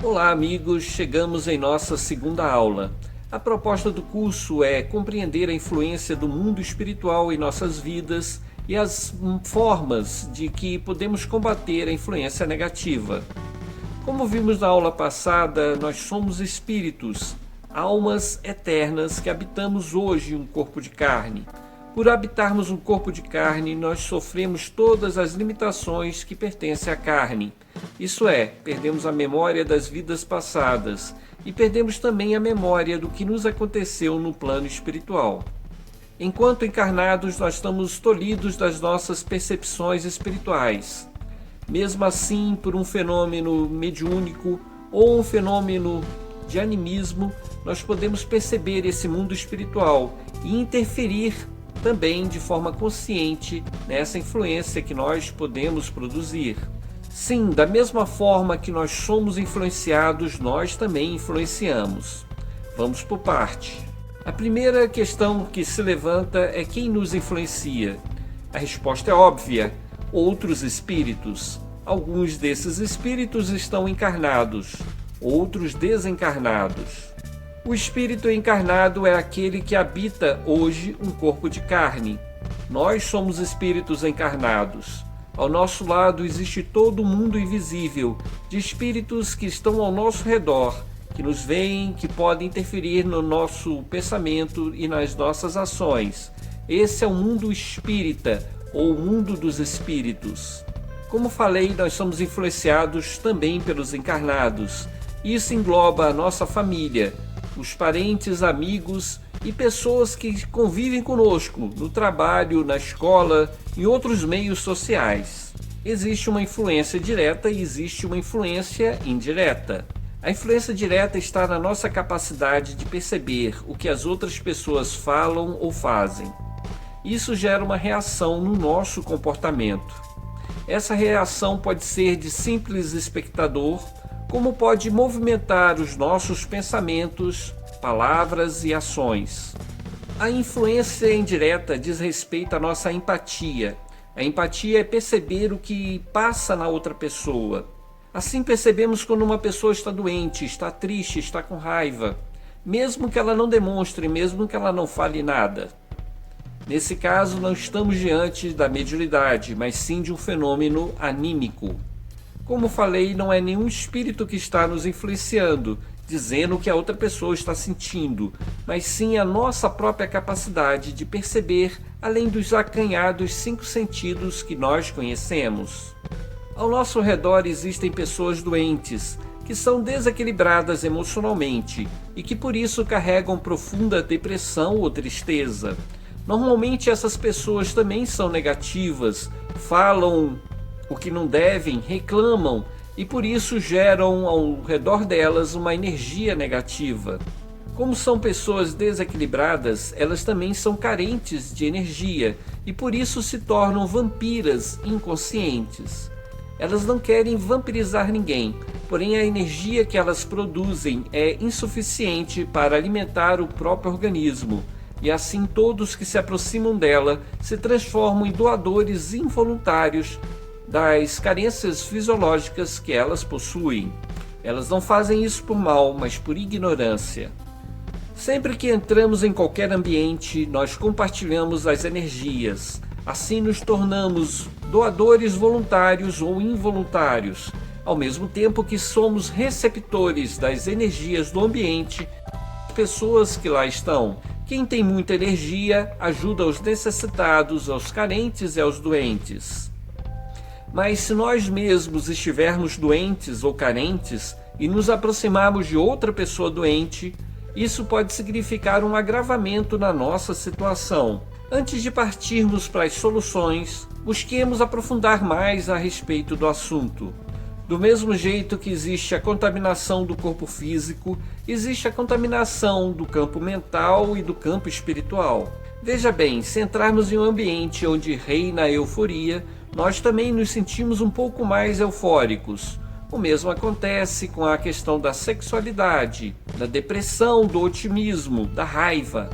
Olá, amigos! Chegamos em nossa segunda aula. A proposta do curso é compreender a influência do mundo espiritual em nossas vidas e as formas de que podemos combater a influência negativa. Como vimos na aula passada, nós somos espíritos, almas eternas que habitamos hoje um corpo de carne. Por habitarmos um corpo de carne, nós sofremos todas as limitações que pertencem à carne. Isso é, perdemos a memória das vidas passadas e perdemos também a memória do que nos aconteceu no plano espiritual. Enquanto encarnados, nós estamos tolhidos das nossas percepções espirituais. Mesmo assim, por um fenômeno mediúnico ou um fenômeno de animismo, nós podemos perceber esse mundo espiritual e interferir também de forma consciente nessa influência que nós podemos produzir. Sim, da mesma forma que nós somos influenciados, nós também influenciamos. Vamos por parte. A primeira questão que se levanta é quem nos influencia. A resposta é óbvia: outros espíritos. Alguns desses espíritos estão encarnados, outros desencarnados. O espírito encarnado é aquele que habita hoje um corpo de carne. Nós somos espíritos encarnados. Ao nosso lado existe todo o mundo invisível de espíritos que estão ao nosso redor, que nos veem, que podem interferir no nosso pensamento e nas nossas ações. Esse é o mundo espírita, ou o mundo dos espíritos. Como falei, nós somos influenciados também pelos encarnados. Isso engloba a nossa família, os parentes, amigos e pessoas que convivem conosco no trabalho, na escola e outros meios sociais. Existe uma influência direta e existe uma influência indireta. A influência direta está na nossa capacidade de perceber o que as outras pessoas falam ou fazem. Isso gera uma reação no nosso comportamento. Essa reação pode ser de simples espectador, como pode movimentar os nossos pensamentos, palavras e ações. A influência indireta diz respeito à nossa empatia. A empatia é perceber o que passa na outra pessoa. Assim percebemos quando uma pessoa está doente, está triste, está com raiva, mesmo que ela não demonstre, mesmo que ela não fale nada. Nesse caso, não estamos diante da mediunidade, mas sim de um fenômeno anímico. Como falei, não é nenhum espírito que está nos influenciando, dizendo o que a outra pessoa está sentindo, mas sim a nossa própria capacidade de perceber, além dos acanhados 5 sentidos que nós conhecemos. Ao nosso redor existem pessoas doentes, que são desequilibradas emocionalmente e que por isso carregam profunda depressão ou tristeza. Normalmente essas pessoas também são negativas, falam o que não devem, reclamam e por isso geram ao redor delas uma energia negativa. Como são pessoas desequilibradas, elas também são carentes de energia e por isso se tornam vampiras inconscientes. Elas não querem vampirizar ninguém, porém a energia que elas produzem é insuficiente para alimentar o próprio organismo. E assim todos que se aproximam dela se transformam em doadores involuntários das carências fisiológicas que elas possuem. Elas não fazem isso por mal, mas por ignorância. Sempre que entramos em qualquer ambiente, nós compartilhamos as energias. Assim nos tornamos doadores voluntários ou involuntários, ao mesmo tempo que somos receptores das energias do ambiente, pessoas que lá estão. Quem tem muita energia ajuda aos necessitados, aos carentes e aos doentes. Mas se nós mesmos estivermos doentes ou carentes e nos aproximarmos de outra pessoa doente, isso pode significar um agravamento na nossa situação. Antes de partirmos para as soluções, busquemos aprofundar mais a respeito do assunto. Do mesmo jeito que existe a contaminação do corpo físico, existe a contaminação do campo mental e do campo espiritual. Veja bem, se entrarmos em um ambiente onde reina a euforia, nós também nos sentimos um pouco mais eufóricos. O mesmo acontece com a questão da sexualidade, da depressão, do otimismo, da raiva.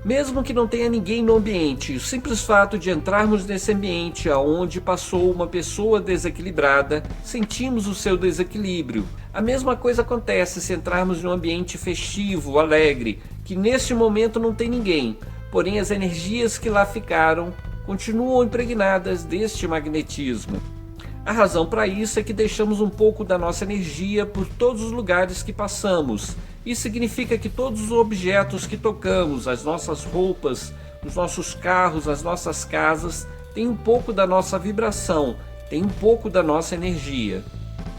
Mesmo que não tenha ninguém no ambiente, o simples fato de entrarmos nesse ambiente aonde passou uma pessoa desequilibrada, sentimos o seu desequilíbrio. A mesma coisa acontece se entrarmos em um ambiente festivo, alegre, que neste momento não tem ninguém, porém as energias que lá ficaram continuam impregnadas deste magnetismo. A razão para isso é que deixamos um pouco da nossa energia por todos os lugares que passamos. Isso significa que todos os objetos que tocamos, as nossas roupas, os nossos carros, as nossas casas, têm um pouco da nossa vibração, têm um pouco da nossa energia.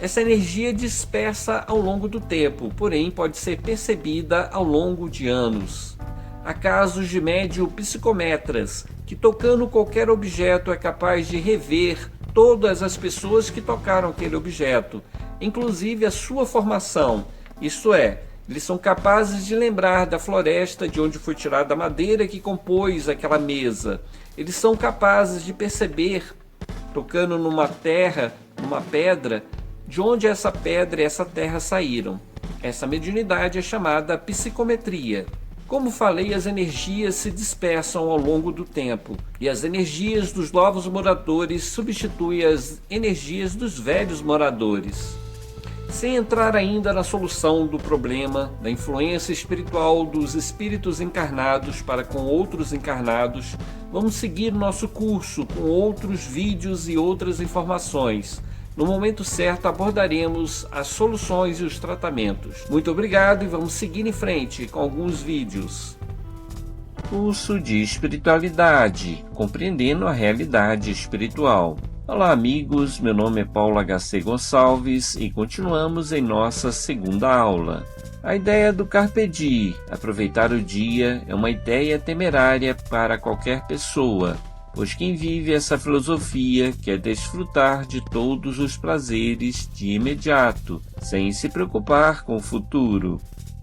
Essa energia dispersa ao longo do tempo, porém pode ser percebida ao longo de anos. Há casos de médium psicometras que, tocando qualquer objeto, é capaz de rever todas as pessoas que tocaram aquele objeto, inclusive a sua formação, isto é, eles são capazes de lembrar da floresta de onde foi tirada a madeira que compôs aquela mesa. Eles são capazes de perceber, tocando numa terra, numa pedra, de onde essa pedra e essa terra saíram. Essa mediunidade é chamada psicometria. Como falei, as energias se dispersam ao longo do tempo, e as energias dos novos moradores substituem as energias dos velhos moradores. Sem entrar ainda na solução do problema da influência espiritual dos espíritos encarnados para com outros encarnados, vamos seguir nosso curso com outros vídeos e outras informações. No momento certo abordaremos as soluções e os tratamentos. Muito obrigado e vamos seguir em frente com alguns vídeos. Curso de Espiritualidade, compreendendo a realidade espiritual. Olá amigos, meu nome é Paulo H.C. Gonçalves e continuamos em nossa segunda aula. A ideia do Carpe Diem, aproveitar o dia, é uma ideia temerária para qualquer pessoa, pois quem vive essa filosofia quer desfrutar de todos os prazeres de imediato, sem se preocupar com o futuro.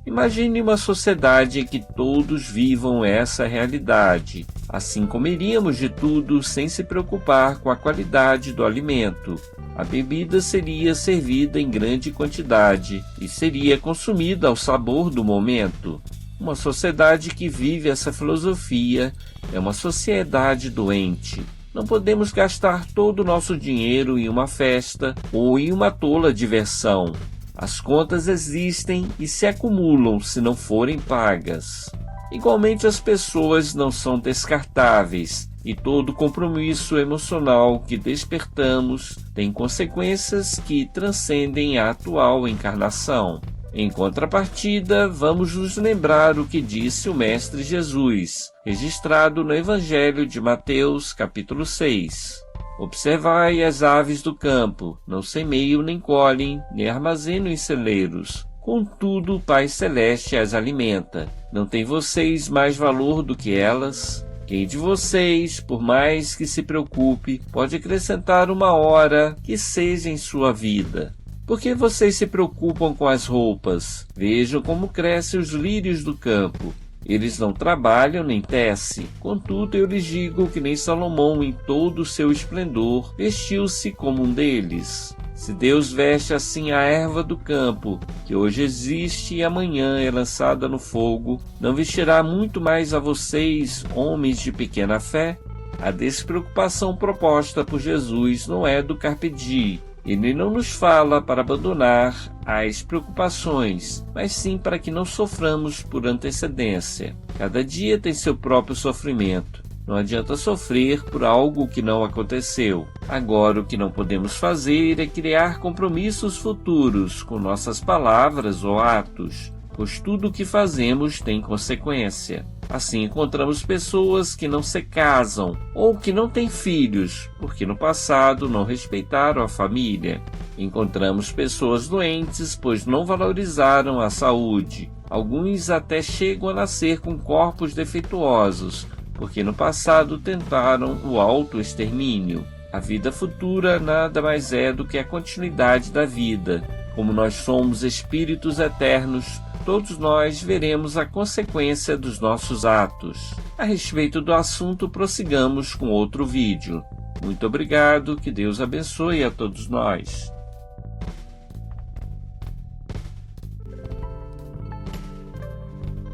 Imagine uma sociedade em que todos vivam essa realidade. Assim comeríamos de tudo sem se preocupar com a qualidade do alimento. A bebida seria servida em grande quantidade e seria consumida ao sabor do momento. Uma sociedade que vive essa filosofia é uma sociedade doente. Não podemos gastar todo o nosso dinheiro em uma festa ou em uma tola diversão. As contas existem e se acumulam se não forem pagas. Igualmente, as pessoas não são descartáveis e todo compromisso emocional que despertamos tem consequências que transcendem a atual encarnação. Em contrapartida, vamos nos lembrar o que disse o Mestre Jesus, registrado no Evangelho de Mateus, capítulo 6. Observai as aves do campo, não semeiam, nem colhem, nem armazenam em celeiros. Contudo, o Pai Celeste as alimenta. Não tem vocês mais valor do que elas? Quem de vocês, por mais que se preocupe, pode acrescentar uma hora que seja em sua vida? Por que vocês se preocupam com as roupas? Vejam como crescem os lírios do campo. Eles não trabalham nem tecem. Contudo, eu lhes digo que nem Salomão, em todo o seu esplendor, vestiu-se como um deles. Se Deus veste assim a erva do campo, que hoje existe e amanhã é lançada no fogo, não vestirá muito mais a vocês, homens de pequena fé? A despreocupação proposta por Jesus não é do Carpe Diem. Ele não nos fala para abandonar as preocupações, mas sim para que não soframos por antecedência. Cada dia tem seu próprio sofrimento. Não adianta sofrer por algo que não aconteceu. Agora, o que não podemos fazer é criar compromissos futuros com nossas palavras ou atos, pois tudo o que fazemos tem consequência. Assim, encontramos pessoas que não se casam ou que não têm filhos, porque no passado não respeitaram a família. Encontramos pessoas doentes, pois não valorizaram a saúde. Alguns até chegam a nascer com corpos defeituosos, porque no passado tentaram o autoextermínio. A vida futura nada mais é do que a continuidade da vida. Como nós somos espíritos eternos, todos nós veremos a consequência dos nossos atos. A respeito do assunto, prossigamos com outro vídeo. Muito obrigado, que Deus abençoe a todos nós.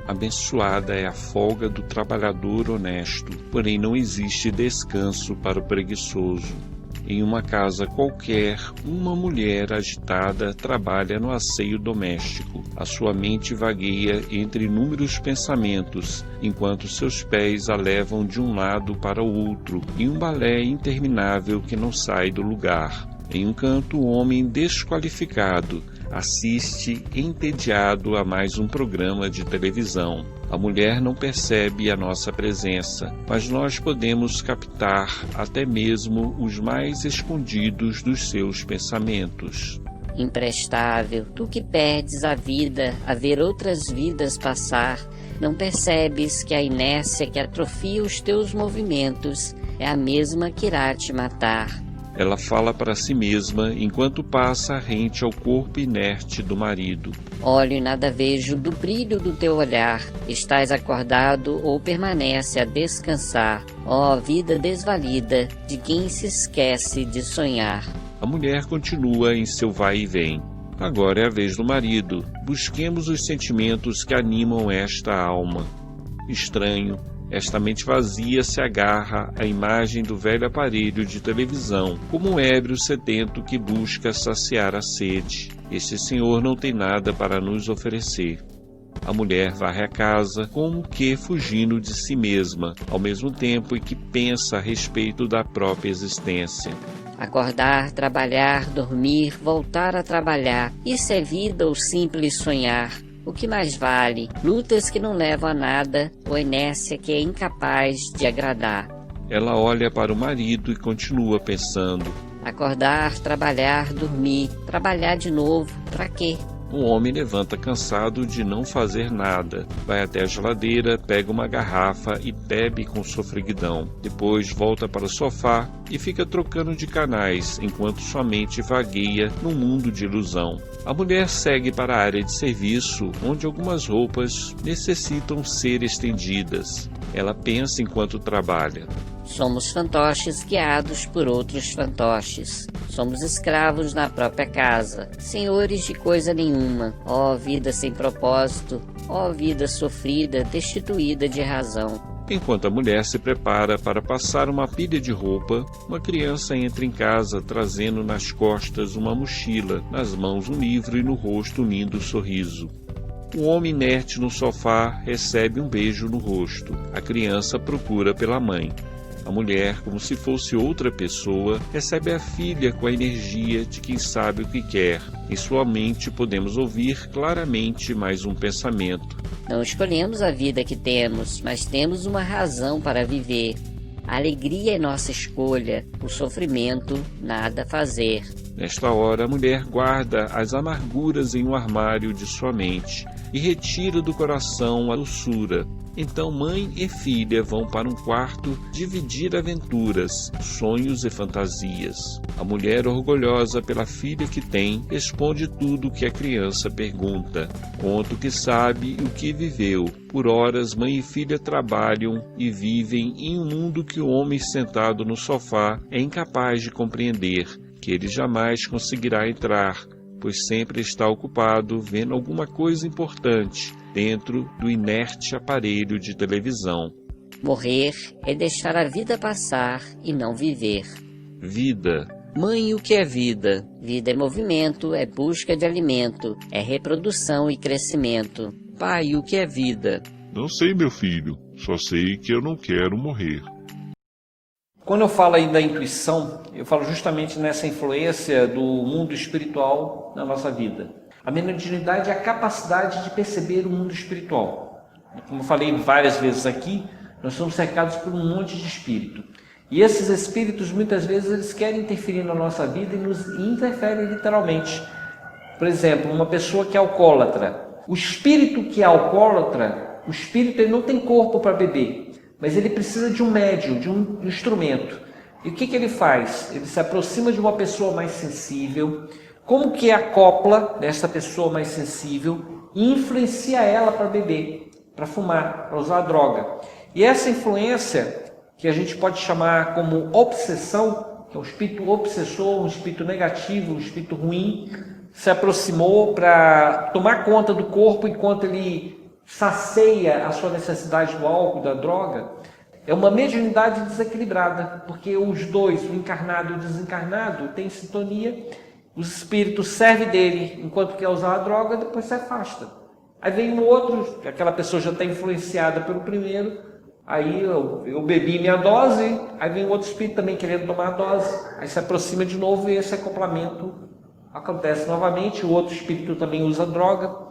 Abençoada é a folga do trabalhador honesto, porém não existe descanso para o preguiçoso. Em uma casa qualquer, uma mulher agitada trabalha no asseio doméstico. A sua mente vagueia entre inúmeros pensamentos, enquanto seus pés a levam de um lado para o outro, em um balé interminável que não sai do lugar. Em um canto, o homem desqualificado assiste entediado a mais um programa de televisão. A mulher não percebe a nossa presença, mas nós podemos captar até mesmo os mais escondidos dos seus pensamentos. Imprestável, tu que perdes a vida a ver outras vidas passar, não percebes que a inércia que atrofia os teus movimentos é a mesma que irá te matar. Ela fala para si mesma enquanto passa rente ao corpo inerte do marido. Olho e nada vejo do brilho do teu olhar. Estás acordado ou permanece a descansar. Ó vida desvalida de quem se esquece de sonhar. A mulher continua em seu vai e vem. Agora é a vez do marido. Busquemos os sentimentos que animam esta alma. Estranho. Esta mente vazia se agarra à imagem do velho aparelho de televisão, como um ébrio sedento que busca saciar a sede. Este senhor não tem nada para nos oferecer. A mulher varre a casa, como que fugindo de si mesma, ao mesmo tempo em que pensa a respeito da própria existência. Acordar, trabalhar, dormir, voltar a trabalhar. Isso é vida ou simples sonhar? O que mais vale? Lutas que não levam a nada, ou inércia que é incapaz de agradar. Ela olha para o marido e continua pensando. Acordar, trabalhar, dormir, trabalhar de novo, pra quê? O homem levanta cansado de não fazer nada. Vai até a geladeira, pega uma garrafa e bebe com sofreguidão. Depois volta para o sofá e fica trocando de canais, enquanto sua mente vagueia num mundo de ilusão. A mulher segue para a área de serviço, onde algumas roupas necessitam ser estendidas. Ela pensa enquanto trabalha. Somos fantoches guiados por outros fantoches. Somos escravos na própria casa, senhores de coisa nenhuma. Ó vida sem propósito, ó vida sofrida, destituída de razão. Enquanto a mulher se prepara para passar uma pilha de roupa, uma criança entra em casa trazendo nas costas uma mochila, nas mãos um livro e no rosto um lindo sorriso. O homem inerte no sofá recebe um beijo no rosto. A criança procura pela mãe. A mulher, como se fosse outra pessoa, recebe a filha com a energia de quem sabe o que quer. Em sua mente podemos ouvir claramente mais um pensamento. Não escolhemos a vida que temos, mas temos uma razão para viver. A alegria é nossa escolha, o sofrimento, nada a fazer. Nesta hora, a mulher guarda as amarguras em um armário de sua mente e retira do coração a doçura. Então mãe e filha vão para um quarto dividir aventuras, sonhos e fantasias. A mulher, orgulhosa pela filha que tem, responde tudo o que a criança pergunta. Conta o que sabe e o que viveu. Por horas, mãe e filha trabalham e vivem em um mundo que o homem sentado no sofá é incapaz de compreender, que ele jamais conseguirá entrar, pois sempre está ocupado vendo alguma coisa importante dentro do inerte aparelho de televisão. Morrer é deixar a vida passar e não viver. Vida. Mãe, o que é vida? Vida é movimento, é busca de alimento, é reprodução e crescimento. Pai, o que é vida? Não sei, meu filho. Só sei que eu não quero morrer. Quando eu falo aí da intuição, eu falo justamente nessa influência do mundo espiritual na nossa vida. A mediunidade é a capacidade de perceber o mundo espiritual. Como eu falei várias vezes aqui, nós somos cercados por um monte de espírito. E esses espíritos, muitas vezes, eles querem interferir na nossa vida e nos interferem literalmente. Por exemplo, uma pessoa que é alcoólatra. O espírito que é alcoólatra, o espírito ele não tem corpo para beber, mas ele precisa de um médium, de um instrumento. E o que ele faz? Ele se aproxima de uma pessoa mais sensível. Como que acopla dessa pessoa mais sensível e influencia ela para beber, para fumar, para usar droga. E essa influência, que a gente pode chamar como obsessão, que é um espírito obsessor, um espírito negativo, um espírito ruim, se aproximou para tomar conta do corpo enquanto ele sacia a sua necessidade do álcool, da droga, é uma mediunidade desequilibrada, porque os dois, o encarnado e o desencarnado, têm sintonia, os espíritos servem dele enquanto quer usar a droga, depois se afasta. Aí vem um outro, aquela pessoa já está influenciada pelo primeiro, aí eu bebi minha dose, aí vem outro espírito também querendo tomar a dose, aí se aproxima de novo e esse acoplamento acontece novamente, o outro espírito também usa droga.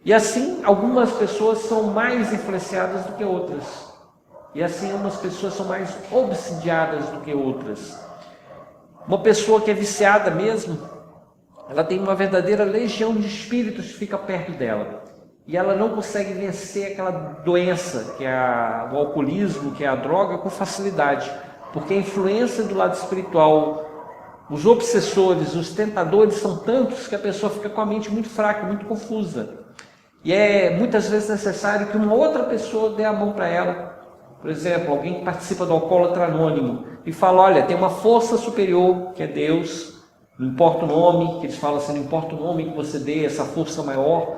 E assim, algumas pessoas são mais influenciadas do que outras. E assim, umas pessoas são mais obsidiadas do que outras. Uma pessoa que é viciada mesmo, ela tem uma verdadeira legião de espíritos que fica perto dela. E ela não consegue vencer aquela doença, que é o alcoolismo, que é a droga, com facilidade. Porque a influência do lado espiritual, os obsessores, os tentadores são tantos que a pessoa fica com a mente muito fraca, muito confusa. E é muitas vezes necessário que uma outra pessoa dê a mão para ela. Por exemplo, alguém que participa do Alcoólatra Anônimo e fala, olha, tem uma força superior, que é Deus, não importa o nome, que eles falam assim, não importa o nome que você dê, essa força maior,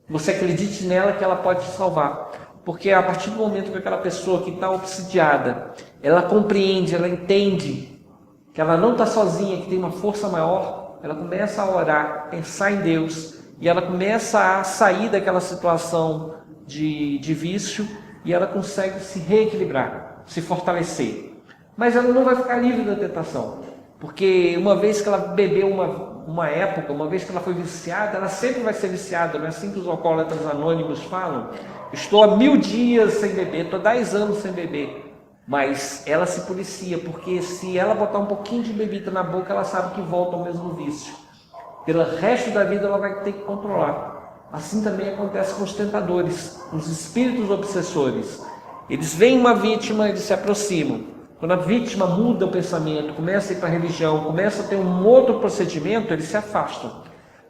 você acredite nela que ela pode te salvar. Porque a partir do momento que aquela pessoa que está obsidiada, ela compreende, ela entende que ela não está sozinha, que tem uma força maior, ela começa a orar, pensar em Deus, e ela começa a sair daquela situação de vício, e ela consegue se reequilibrar, se fortalecer. Mas ela não vai ficar livre da tentação, porque uma vez que ela bebeu uma época, uma vez que ela foi viciada, ela sempre vai ser viciada. Não é assim que os alcoólatras anônimos falam? Estou há 1000 dias sem beber, estou há 10 anos sem beber. Mas ela se policia, porque se ela botar um pouquinho de bebida na boca, ela sabe que volta ao mesmo vício. Pelo resto da vida ela vai ter que controlar. Assim também acontece com os tentadores, os espíritos obsessores. Eles veem uma vítima, eles se aproximam. Quando a vítima muda o pensamento, começa a ir para a religião, começa a ter um outro procedimento, eles se afastam.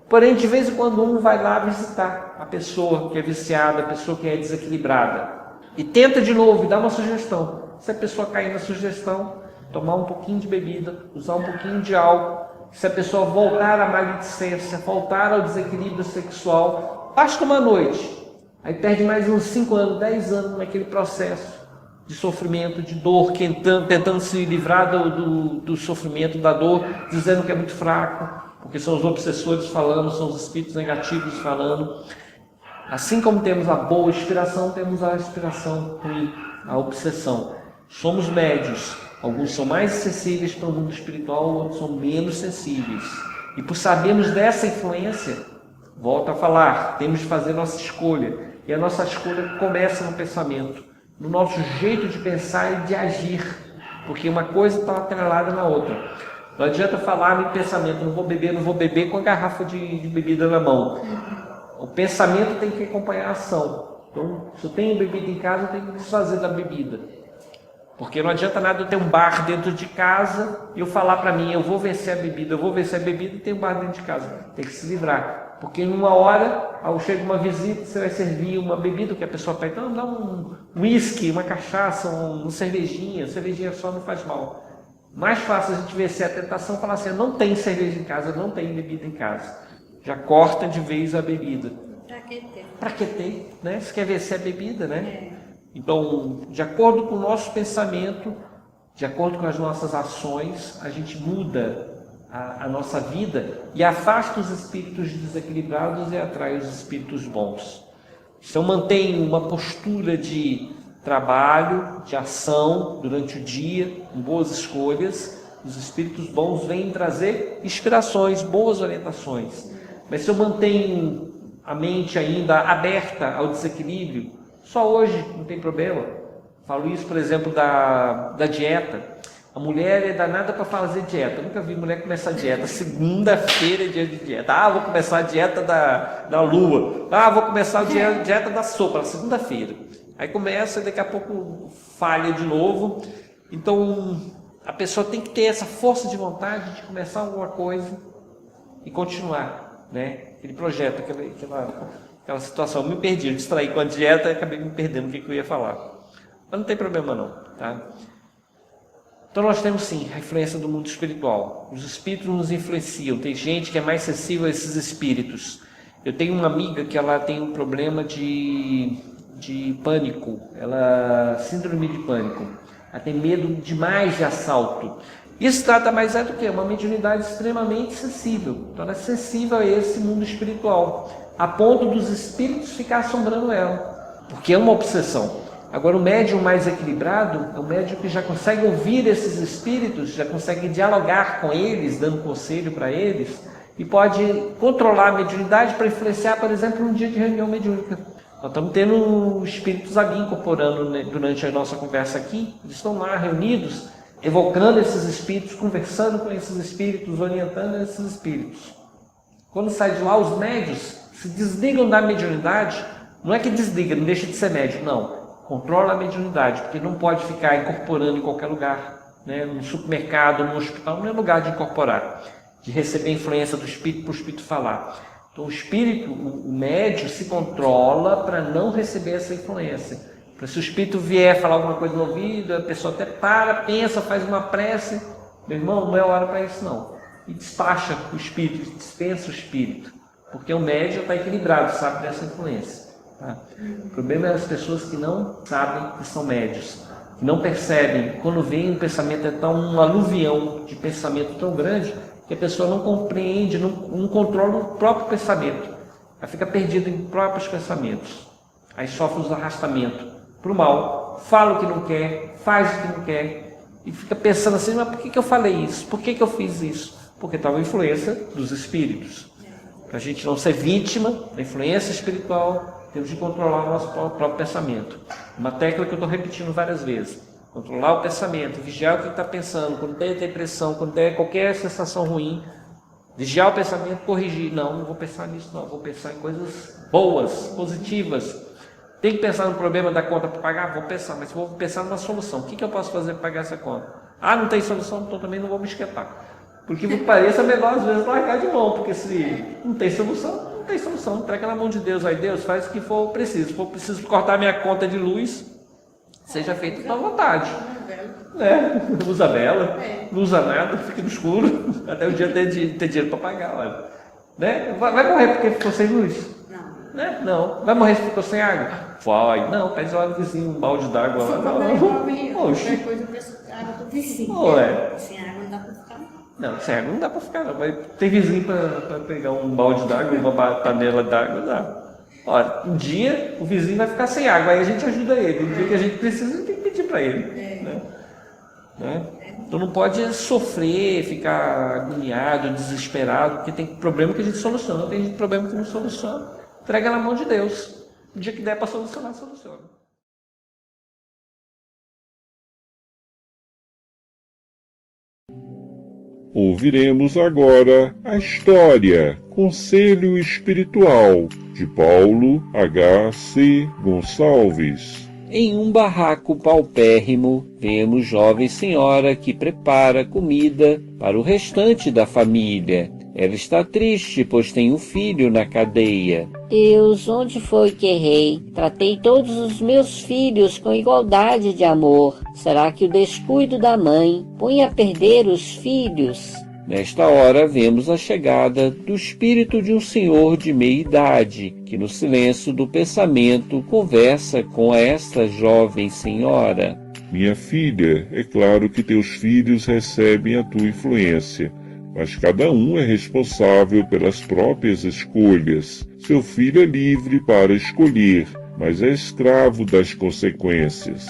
Porém, de vez em quando um vai lá visitar a pessoa que é viciada, a pessoa que é desequilibrada. E tenta de novo e dá uma sugestão. Se a pessoa cair na sugestão, tomar um pouquinho de bebida, usar um pouquinho de álcool, se a pessoa voltar à maledicência, voltar ao desequilíbrio sexual, basta uma noite. Aí perde mais uns 5 anos, 10 anos naquele processo de sofrimento, de dor, tentando se livrar do sofrimento, da dor, dizendo que é muito fraco, porque são os obsessores falando, são os espíritos negativos falando. Assim como temos a boa inspiração, temos a inspiração ruim, a obsessão. Somos médios. Alguns são mais sensíveis para o mundo espiritual, outros são menos sensíveis. E por sabermos dessa influência, volto a falar, temos de fazer nossa escolha. E a nossa escolha começa no pensamento, no nosso jeito de pensar e de agir. Porque uma coisa está atrelada na outra. Não adianta falar em pensamento, não vou beber com a garrafa de bebida na mão. O pensamento tem que acompanhar a ação. Então, se eu tenho bebida em casa, eu tenho que desfazer da bebida. Porque não adianta nada eu ter um bar dentro de casa e eu falar para mim, eu vou vencer a bebida e tem um bar dentro de casa. Tem que se livrar. Porque em uma hora, ao chega uma visita, você vai servir uma bebida que a pessoa pede. Então, dá um whisky, uma cachaça, uma cervejinha. Cervejinha só não faz mal. Mais fácil a gente vencer a tentação e falar assim, não tem cerveja em casa, não tem bebida em casa. Já corta de vez a bebida. Pra que ter? Né? Você quer vencer a bebida, né? Então, de acordo com o nosso pensamento, de acordo com as nossas ações, a gente muda a nossa vida e afasta os espíritos desequilibrados e atrai os espíritos bons. Então, mantém uma postura de trabalho, de ação durante o dia, com boas escolhas. Os espíritos bons vêm trazer inspirações, boas orientações. Mas se eu mantenho a mente ainda aberta ao desequilíbrio, só hoje não tem problema. Falo isso, por exemplo, da dieta. A mulher é danada para fazer dieta. Eu nunca vi mulher começar a dieta. Segunda-feira é dia de dieta. Vou começar a dieta da lua. Vou começar a dieta da sopa, na segunda-feira. Aí começa e daqui a pouco falha de novo. Então, a pessoa tem que ter essa força de vontade de começar alguma coisa e continuar, né? Aquele projeto, aquela situação. Eu me perdi, eu distraí com a dieta e acabei me perdendo o que eu ia falar. Mas não tem problema não, tá? Então nós temos sim a influência do mundo espiritual. Os espíritos nos influenciam. Tem gente que é mais sensível a esses espíritos. Eu tenho uma amiga que ela tem um problema de pânico, síndrome de pânico. Ela tem medo demais de assalto. Isso trata mais do que uma mediunidade extremamente sensível. Então ela é sensível a esse mundo espiritual, a ponto dos espíritos ficar assombrando ela, porque é uma obsessão. Agora, o médium mais equilibrado é o médium que já consegue ouvir esses espíritos, já consegue dialogar com eles, dando conselho para eles, e pode controlar a mediunidade para influenciar, por exemplo, um dia de reunião mediúnica. Nós estamos tendo espíritos ali incorporando, né, durante a nossa conversa aqui. Eles estão lá reunidos, evocando esses espíritos, conversando com esses espíritos, orientando esses espíritos. Quando sai de lá, os médios se desligam da mediunidade. Não é que desliga, não deixa de ser médium, não. Controla a mediunidade, porque não pode ficar incorporando em qualquer lugar, né? No supermercado, no hospital, não é lugar de incorporar, de receber influência do espírito para o espírito falar. Então o espírito, o médium, se controla para não receber essa influência. Para se o espírito vier falar alguma coisa no ouvido, a pessoa até para, pensa, faz uma prece. Meu irmão, não é hora para isso não. E despacha o espírito, dispensa o espírito, porque o médium está equilibrado, sabe dessa influência. Tá? O problema é as pessoas que não sabem que são médios, que não percebem. Quando vem um pensamento, é tão um aluvião de pensamento tão grande que a pessoa não compreende, não controla o próprio pensamento. Ela fica perdida em próprios pensamentos. Aí sofre os arrastamentos para o mal, fala o que não quer, faz o que não quer, e fica pensando assim, mas por que eu falei isso? Por que eu fiz isso? Porque estava a influência dos espíritos. Para a gente não ser vítima da influência espiritual, temos de controlar o nosso próprio pensamento. Uma tecla que eu estou repetindo várias vezes. Controlar o pensamento, vigiar o que está pensando, quando der depressão, quando der qualquer sensação ruim, vigiar o pensamento, corrigir. Não vou pensar nisso não, vou pensar em coisas boas, positivas. Tem que pensar no problema da conta para pagar? Vou pensar, mas vou pensar numa solução. O que eu posso fazer para pagar essa conta? Ah, não tem solução, então também não vou me esquentar. Porque me pareça melhor às vezes largar de mão, porque se não tem solução, não tem solução. Entrega na mão de Deus. Aí Deus faz o que for preciso. Se for preciso cortar minha conta de luz, seja feito à vontade. Usa vela, não usa nada, fica no escuro, até o dia ter dinheiro para pagar. Olha. Né? Vai morrer porque ficou sem luz? Não. Né? Não. Vai morrer porque ficou sem água? Vai. Não, pede lá no vizinho um balde d'água lá. Não. Oxi. Sem água não dá para ficar. Não, sem água não dá para ficar, não. Tem vizinho para pegar um balde d'água, uma panela d'água, dá. Olha, um dia o vizinho vai ficar sem água, aí a gente ajuda ele. No dia que a gente precisa, a gente tem que pedir para ele. Né? Então não pode sofrer, ficar agoniado, desesperado, porque tem problema que a gente soluciona, tem problema que não soluciona. Entrega na mão de Deus. O dia que der para solucionar, soluciona. Ouviremos agora a história Conselho Espiritual, de Paulo H.C. Gonçalves. Em um barraco paupérrimo, vemos jovem senhora que prepara comida para o restante da família. Ela está triste, pois tem um filho na cadeia. Deus, onde foi que errei? Tratei todos os meus filhos com igualdade de amor. Será que o descuido da mãe põe a perder os filhos? Nesta hora vemos a chegada do espírito de um senhor de meia idade, que no silêncio do pensamento conversa com esta jovem senhora. Minha filha, é claro que teus filhos recebem a tua influência, mas cada um é responsável pelas próprias escolhas. Seu filho é livre para escolher, mas é escravo das consequências.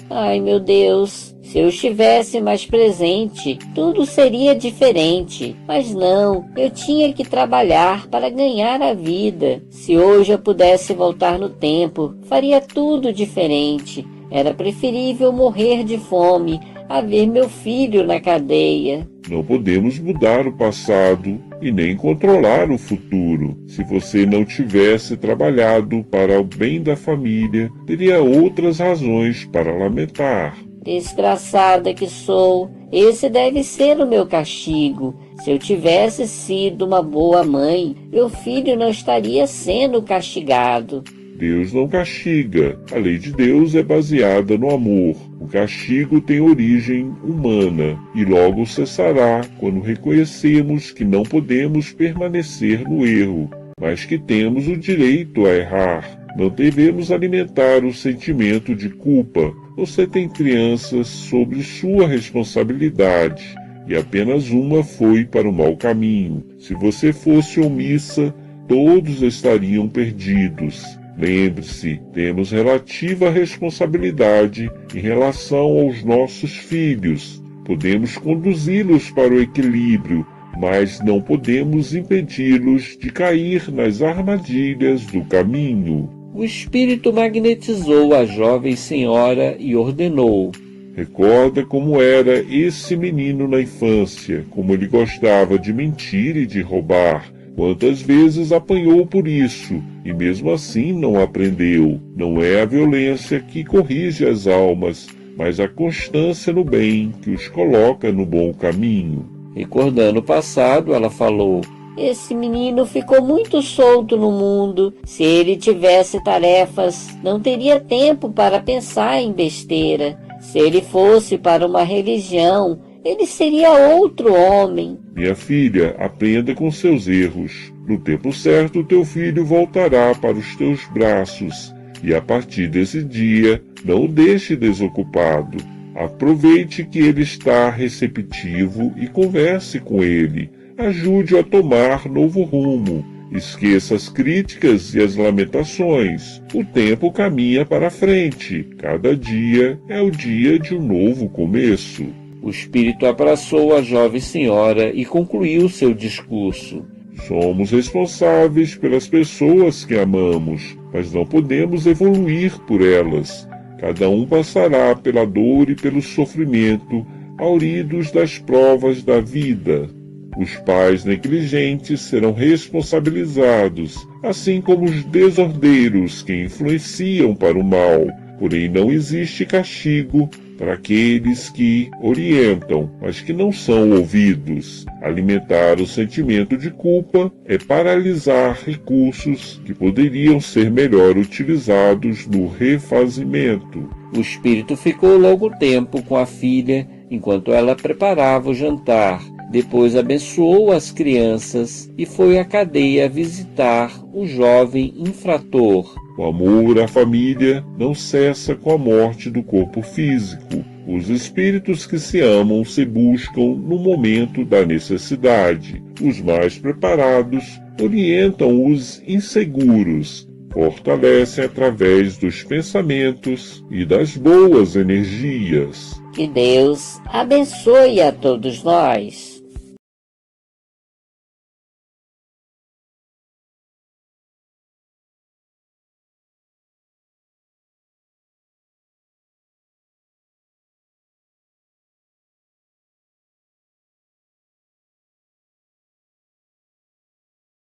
Ai, meu Deus, se eu estivesse mais presente, tudo seria diferente. Mas não, eu tinha que trabalhar para ganhar a vida. Se hoje eu pudesse voltar no tempo, faria tudo diferente. Era preferível morrer de fome a ver meu filho na cadeia. Não podemos mudar o passado e nem controlar o futuro. Se você não tivesse trabalhado para o bem da família, teria outras razões para lamentar. Desgraçada que sou, esse deve ser o meu castigo. Se eu tivesse sido uma boa mãe, meu filho não estaria sendo castigado. Deus não castiga. A lei de Deus é baseada no amor. O castigo tem origem humana e logo cessará quando reconhecemos que não podemos permanecer no erro. mas que temos o direito a errar. Não devemos alimentar o sentimento de culpa. Você tem crianças sob sua responsabilidade, e apenas uma foi para o mau caminho. Se você fosse omissa, todos estariam perdidos. Lembre-se, temos relativa responsabilidade em relação aos nossos filhos. Podemos conduzi-los para o equilíbrio, mas não podemos impedi-los de cair nas armadilhas do caminho. O espírito magnetizou a jovem senhora e ordenou: recorda como era esse menino na infância, como ele gostava de mentir e de roubar. Quantas vezes apanhou por isso, e mesmo assim não aprendeu. Não é a violência que corrige as almas, mas a constância no bem que os coloca no bom caminho. Recordando o passado, ela falou: esse menino ficou muito solto no mundo. Se ele tivesse tarefas, não teria tempo para pensar em besteira. Se ele fosse para uma religião, ele seria outro homem. Minha filha, aprenda com seus erros. No tempo certo, teu filho voltará para os teus braços. E a partir desse dia, não o deixe desocupado. Aproveite que ele está receptivo e converse com ele. Ajude-o a tomar novo rumo. Esqueça as críticas e as lamentações. O tempo caminha para frente. Cada dia é o dia de um novo começo. O espírito abraçou a jovem senhora e concluiu seu discurso. Somos responsáveis pelas pessoas que amamos, mas não podemos evoluir por elas. Cada um passará pela dor e pelo sofrimento, hauridos das provas da vida. Os pais negligentes serão responsabilizados, assim como os desordeiros que influenciam para o mal. Porém, não existe castigo para aqueles que orientam, mas que não são ouvidos. Alimentar o sentimento de culpa é paralisar recursos que poderiam ser melhor utilizados no refazimento. O espírito ficou longo tempo com a filha enquanto ela preparava o jantar. Depois abençoou as crianças e foi à cadeia visitar o jovem infrator. O amor à família não cessa com a morte do corpo físico. Os espíritos que se amam se buscam no momento da necessidade. Os mais preparados orientam os inseguros, fortalecem através dos pensamentos e das boas energias. Que Deus abençoe a todos nós.